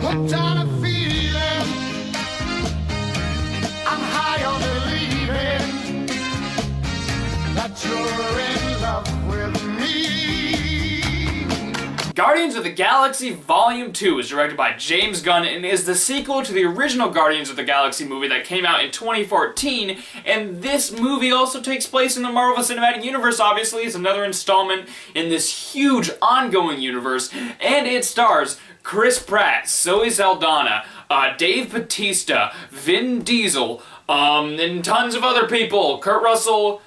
Hooked on a feeling, I'm high on believing that you're in love with me. Guardians of the Galaxy Volume 2 is directed by James Gunn and is the sequel to the original Guardians of the Galaxy movie that came out in 2014, and this movie also takes place in the Marvel Cinematic Universe. Obviously, it's another installment in this huge ongoing universe, and it stars Chris Pratt, Zoe Saldana, Dave Bautista, Vin Diesel, and tons of other people. Kurt Russell.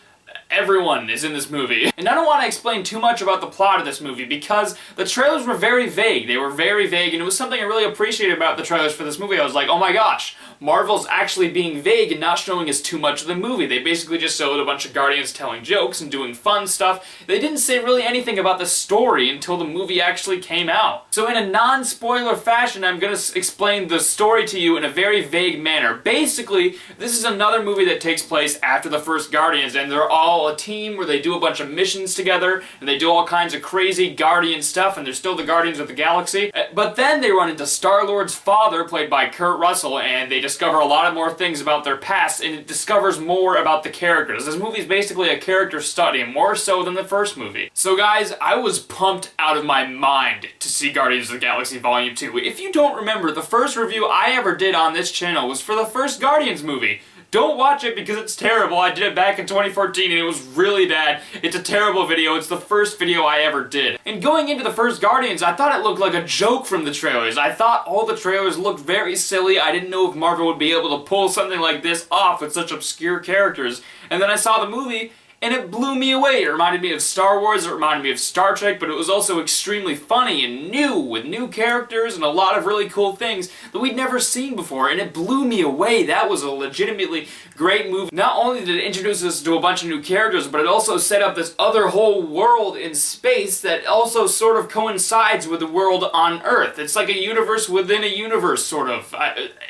Everyone is in this movie. And I don't want to explain too much about the plot of this movie because the trailers were very vague. They were very vague, and it was something I really appreciated about the trailers for this movie. I was like, oh my gosh, Marvel's actually being vague and not showing us too much of the movie. They basically just showed a bunch of Guardians telling jokes and doing fun stuff. They didn't say really anything about the story until the movie actually came out. So in a non-spoiler fashion, I'm going to explain the story to you in a very vague manner. Basically, this is another movie that takes place after the first Guardians, and they're all a team where they do a bunch of missions together, and they do all kinds of crazy Guardian stuff, and they're still the Guardians of the Galaxy. But then they run into Star-Lord's father, played by Kurt Russell, and they discover a lot of more things about their past, and it discovers more about the characters. This movie is basically a character study, more so than the first movie. So guys, I was pumped out of my mind to see Guardians of the Galaxy Volume 2. If you don't remember, the first review I ever did on this channel was for the first Guardians movie. Don't watch it because it's terrible. I did it back in 2014 and it was really bad. It's a terrible video. It's the first video I ever did. And going into the first Guardians, I thought it looked like a joke from the trailers. I thought all the trailers looked very silly. I didn't know if Marvel would be able to pull something like this off with such obscure characters. And then I saw the movie, and it blew me away. It reminded me of Star Wars, it reminded me of Star Trek, but it was also extremely funny and new, with new characters and a lot of really cool things that we'd never seen before, and it blew me away. That was a legitimately great movie. Not only did it introduce us to a bunch of new characters, but it also set up this other whole world in space that also sort of coincides with the world on Earth. It's like a universe within a universe, sort of,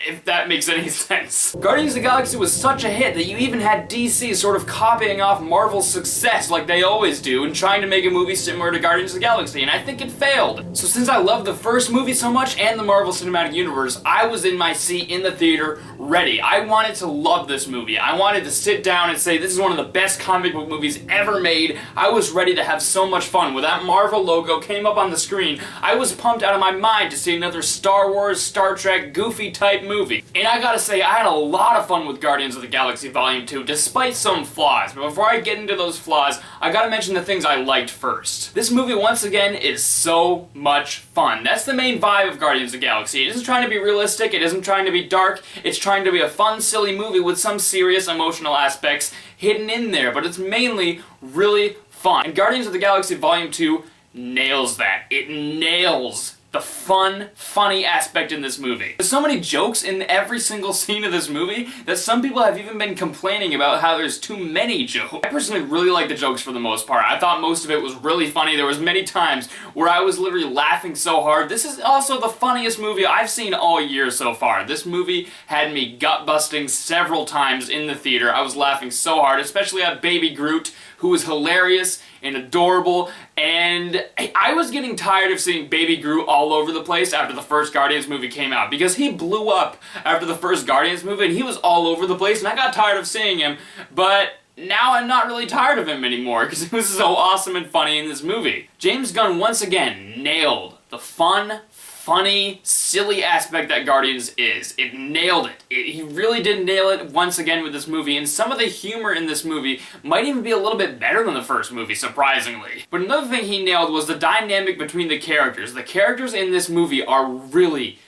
if that makes any sense. Guardians of the Galaxy was such a hit that you even had DC sort of copying off Marvel's success like they always do and trying to make a movie similar to Guardians of the Galaxy, and I think it failed. So since I love the first movie so much and the Marvel Cinematic Universe, I was in my seat in the theater ready. I wanted to love this movie. I wanted to sit down and say this is one of the best comic book movies ever made. I was ready to have so much fun. When that Marvel logo came up on the screen, I was pumped out of my mind to see another Star Wars, Star Trek, goofy type movie. And I gotta say, I had a lot of fun with Guardians of the Galaxy Volume 2, despite some flaws. But before I get into those flaws, I gotta mention the things I liked first. This movie, once again, is so much fun. That's the main vibe of Guardians of the Galaxy. It isn't trying to be realistic, it isn't trying to be dark, it's trying to be a fun, silly movie with some serious emotional aspects hidden in there, but it's mainly really fun. And Guardians of the Galaxy Volume 2 nails that. It nails the fun, funny aspect in this movie. There's so many jokes in every single scene of this movie that some people have even been complaining about how there's too many jokes. I personally really like the jokes for the most part. I thought most of it was really funny. There was many times where I was literally laughing so hard. This is also the funniest movie I've seen all year so far. This movie had me gut-busting several times in the theater. I was laughing so hard, especially at Baby Groot, who was hilarious and adorable, and I was getting tired of seeing Baby Groot all over the place after the first Guardians movie came out, because he blew up after the first Guardians movie and he was all over the place and I got tired of seeing him, but now I'm not really tired of him anymore because he was so awesome and funny in this movie. James Gunn once again nailed the fun, funny, silly aspect that Guardians is. It nailed it. He really did nail it once again with this movie, and some of the humor in this movie might even be a little bit better than the first movie, surprisingly. But another thing he nailed was the dynamic between the characters. The characters in this movie are really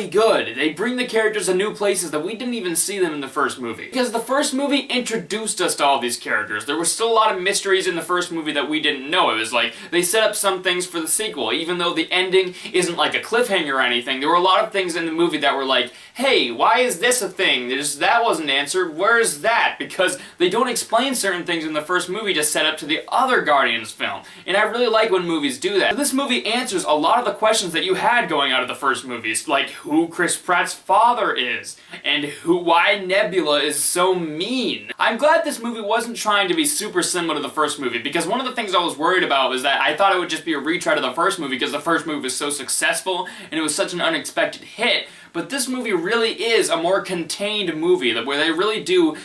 good. They bring the characters to new places that we didn't even see them in the first movie. Because the first movie introduced us to all these characters. There were still a lot of mysteries in the first movie that we didn't know. It was like, they set up some things for the sequel. Even though the ending isn't like a cliffhanger or anything, there were a lot of things in the movie that were like, hey, why is this a thing? That wasn't answered, where's that? Because they don't explain certain things in the first movie to set up to the other Guardians film. And I really like when movies do that. This movie answers a lot of the questions that you had going out of the first movie. mysteries, like who Chris Pratt's father is, and why Nebula is so mean. I'm glad this movie wasn't trying to be super similar to the first movie, because one of the things I was worried about was that I thought it would just be a retread of the first movie because the first movie was so successful and it was such an unexpected hit. But this movie really is a more contained movie where they really do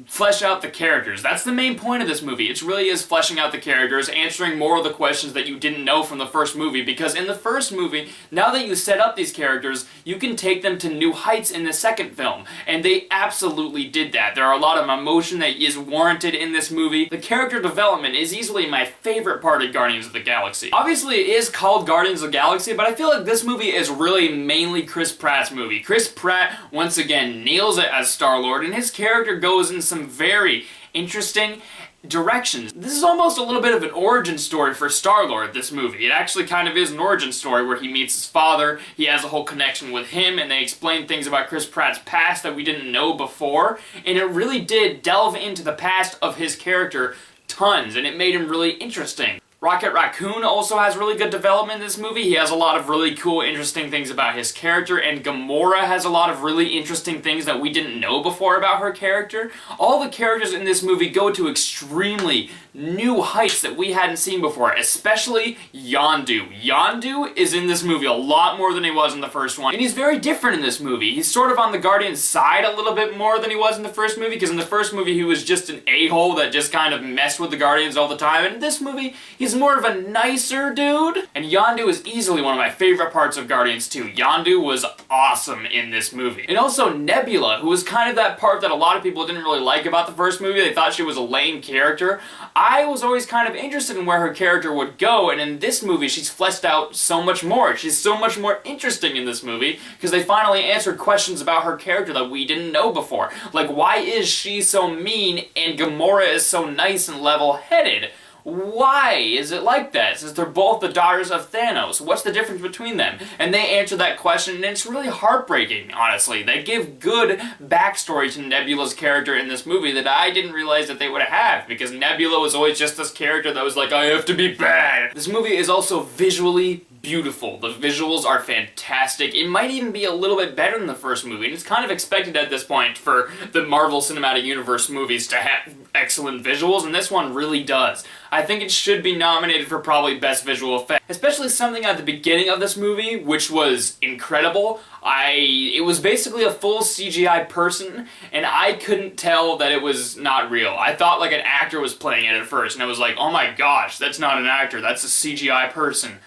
flesh out the characters. That's the main point of this movie. It really is fleshing out the characters, answering more of the questions that you didn't know from the first movie, because in the first movie, now that you set up these characters, you can take them to new heights in the second film, and they absolutely did that. There are a lot of emotion that is warranted in this movie. The character development is easily my favorite part of Guardians of the Galaxy. Obviously, it is called Guardians of the Galaxy, but I feel like this movie is really mainly Chris Pratt's movie. Chris Pratt, once again, nails it as Star-Lord, and his character goes in some very interesting directions. This is almost a little bit of an origin story for Star-Lord, this movie. It actually kind of is an origin story where he meets his father, he has a whole connection with him, and they explain things about Chris Pratt's past that we didn't know before, and it really did delve into the past of his character tons, and it made him really interesting. Rocket Raccoon also has really good development in this movie. He has a lot of really cool, interesting things about his character, and Gamora has a lot of really interesting things that we didn't know before about her character. All the characters in this movie go to extremely new heights that we hadn't seen before, especially Yondu. Yondu is in this movie a lot more than he was in the first one, and he's very different in this movie. He's sort of on the Guardians' side a little bit more than he was in the first movie, because in the first movie he was just an a-hole that just kind of messed with the Guardians all the time, and in this movie he's more of a nicer dude. And Yondu is easily one of my favorite parts of Guardians 2. Yondu was awesome in this movie. And also Nebula, who was kind of that part that a lot of people didn't really like about the first movie. They thought she was a lame character. I was always kind of interested in where her character would go, and in this movie she's fleshed out so much more. She's so much more interesting in this movie because they finally answered questions about her character that we didn't know before. Like, why is she so mean and Gamora is so nice and level-headed? Why is it like that, since they're both the daughters of Thanos? What's the difference between them? And they answer that question, and it's really heartbreaking, honestly. They give good backstory to Nebula's character in this movie that I didn't realize that they would have, because Nebula was always just this character that was like, I have to be bad. This movie is also visually beautiful. The visuals are fantastic. It might even be a little bit better than the first movie, and it's kind of expected at this point for the Marvel Cinematic Universe movies to have excellent visuals, and this one really does. I think it should be nominated for probably Best Visual Effect, especially something at the beginning of this movie, which was incredible. It was basically a full CGI person, and I couldn't tell that it was not real. I thought like an actor was playing it at first, and I was like, oh my gosh, that's not an actor, that's a CGI person.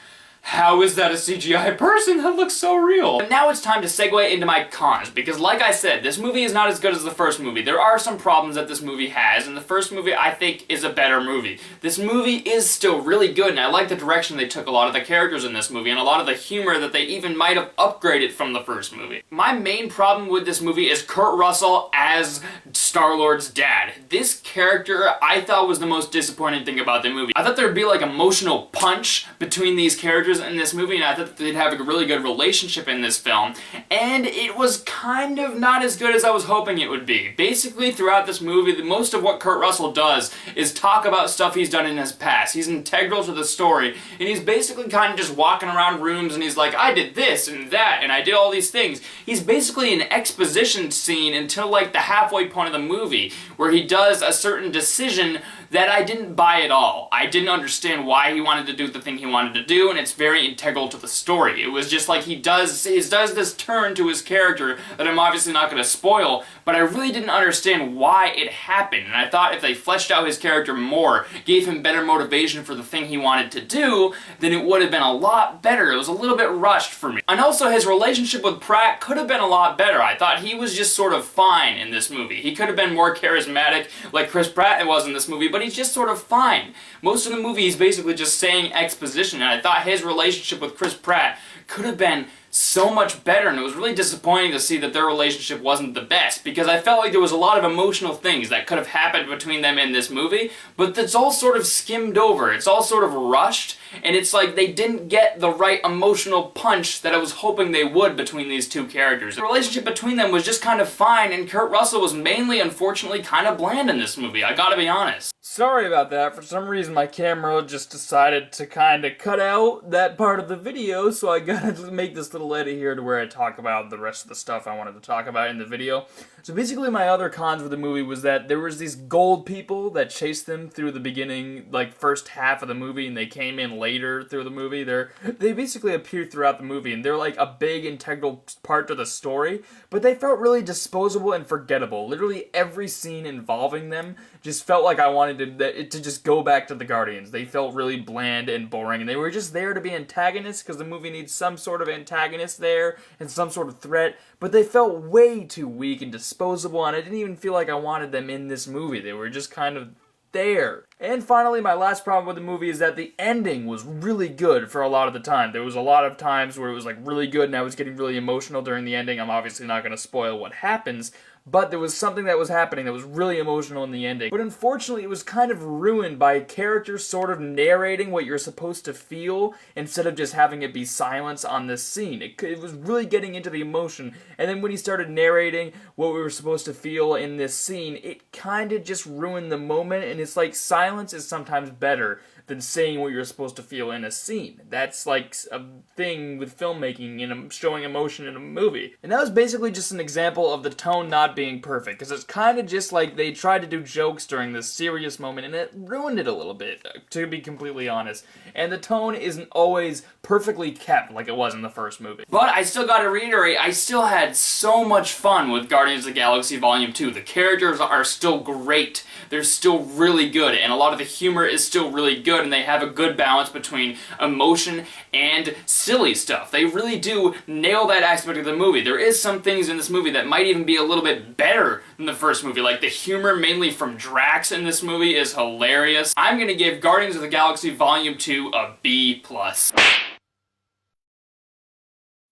How is that a CGI person? That looks so real. But now it's time to segue into my cons, because like I said, this movie is not as good as the first movie. There are some problems that this movie has, and the first movie I think is a better movie. This movie is still really good, and I like the direction they took a lot of the characters in this movie, and a lot of the humor that they even might have upgraded from the first movie. My main problem with this movie is Kurt Russell as Star-Lord's dad. This character I thought was the most disappointing thing about the movie. I thought there'd be like emotional punch between these characters in this movie, and I thought they'd have a really good relationship in this film, and it was kind of not as good as I was hoping it would be. Basically, throughout this movie, most of what Kurt Russell does is talk about stuff he's done in his past. He's integral to the story, and he's basically kind of just walking around rooms and he's like, I did this and that, and I did all these things. He's basically an exposition scene until like the halfway point of the movie, where he does a certain decision that I didn't buy at all. I didn't understand why he wanted to do the thing he wanted to do, and it's very integral to the story. It was just like he does this turn to his character that I'm obviously not going to spoil, but I really didn't understand why it happened, and I thought if they fleshed out his character more, gave him better motivation for the thing he wanted to do, then it would have been a lot better. It was a little bit rushed for me. And also his relationship with Pratt could have been a lot better. I thought he was just sort of fine in this movie. He could have been more charismatic like Chris Pratt was in this movie, but he's just sort of fine. Most of the movie he's basically just saying exposition, and I thought his relationship with Chris Pratt could have been so much better, and it was really disappointing to see that their relationship wasn't the best, because I felt like there was a lot of emotional things that could have happened between them in this movie, but it's all sort of skimmed over. It's all sort of rushed, and it's like they didn't get the right emotional punch that I was hoping they would between these two characters. The relationship between them was just kind of fine, and Kurt Russell was mainly, unfortunately, kind of bland in this movie, I gotta be honest. Sorry about that. For some reason, my camera just decided to kind of cut out that part of the video, so I gotta make this little edit here to where I talk about the rest of the stuff I wanted to talk about in the video. So basically, my other cons with the movie was that there was these gold people that chased them through the beginning, like, first half of the movie, and they came in later through the movie. They basically appear throughout the movie, and they're like a big integral part to the story, but they felt really disposable and forgettable. Literally every scene involving them just felt like I wanted it to just go back to the Guardians. They felt really bland and boring, and they were just there to be antagonists because the movie needs some sort of antagonist there and some sort of threat, but they felt way too weak and disposable, and I didn't even feel like I wanted them in this movie. They were just kind of there. And finally, my last problem with the movie is that the ending was really good for a lot of the time. There was a lot of times where it was like really good and I was getting really emotional during the ending. I'm obviously not going to spoil what happens, but there was something that was happening that was really emotional in the ending. But unfortunately, it was kind of ruined by characters sort of narrating what you're supposed to feel instead of just having it be silence on this scene. It was really getting into the emotion, and then when he started narrating what we were supposed to feel in this scene, it kind of just ruined the moment, and it's like silence is sometimes better than saying what you're supposed to feel in a scene. That's like a thing with filmmaking and showing emotion in a movie. And that was basically just an example of the tone not being perfect, because it's kind of just like they tried to do jokes during this serious moment and it ruined it a little bit, to be completely honest. And the tone isn't always perfectly kept like it was in the first movie. But I still gotta reiterate, I still had so much fun with Guardians of the Galaxy Volume 2. The characters are still great. They're still really good, and a lot of the humor is still really good, and they have a good balance between emotion and silly stuff. They really do nail that aspect of the movie. There is some things in this movie that might even be a little bit better than the first movie. Like the humor, mainly from Drax in this movie, is hilarious. I'm gonna give Guardians of the Galaxy Volume 2 a B+.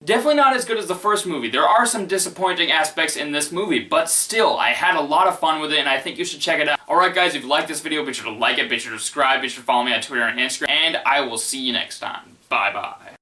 Definitely not as good as the first movie. There are some disappointing aspects in this movie, but still, I had a lot of fun with it, and I think you should check it out. Alright guys, if you liked this video, be sure to like it, be sure to subscribe, be sure to follow me on Twitter and Instagram, and I will see you next time. Bye-bye.